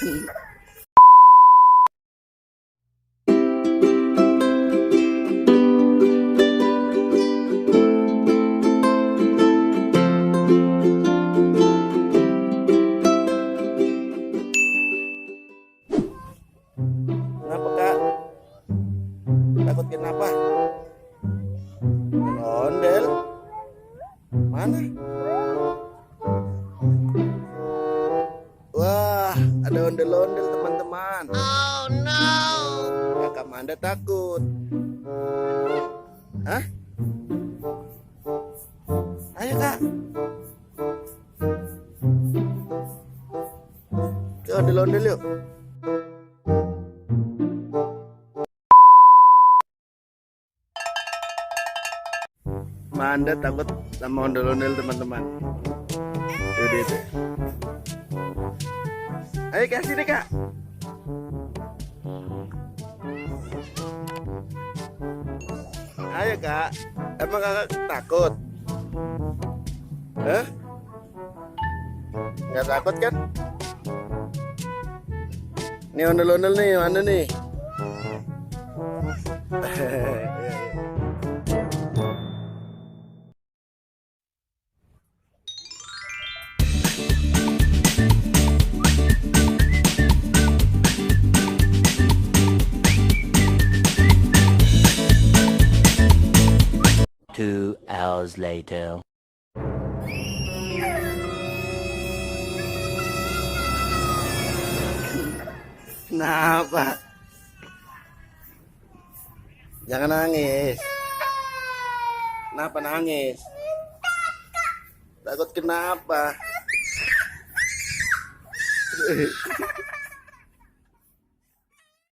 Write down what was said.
Kenapa kak? Takut kenapa? Ondel? Mana? Wah, ada ondel-ondel teman-teman. Oh no! Kakak Manda takut. Hah? Ayo kak. Ke ondel-ondel yuk. Manda takut sama ondel-ondel teman-teman. Tuh dia tuh. Ayo kasih deh kak. Ayo kak. Emang kakak takut? Hah? Nggak takut kan? Nih ondel-ondel nih, mana nih? Two hours later. Kenapa? Jangan nangis. Kenapa nangis? Takut kenapa?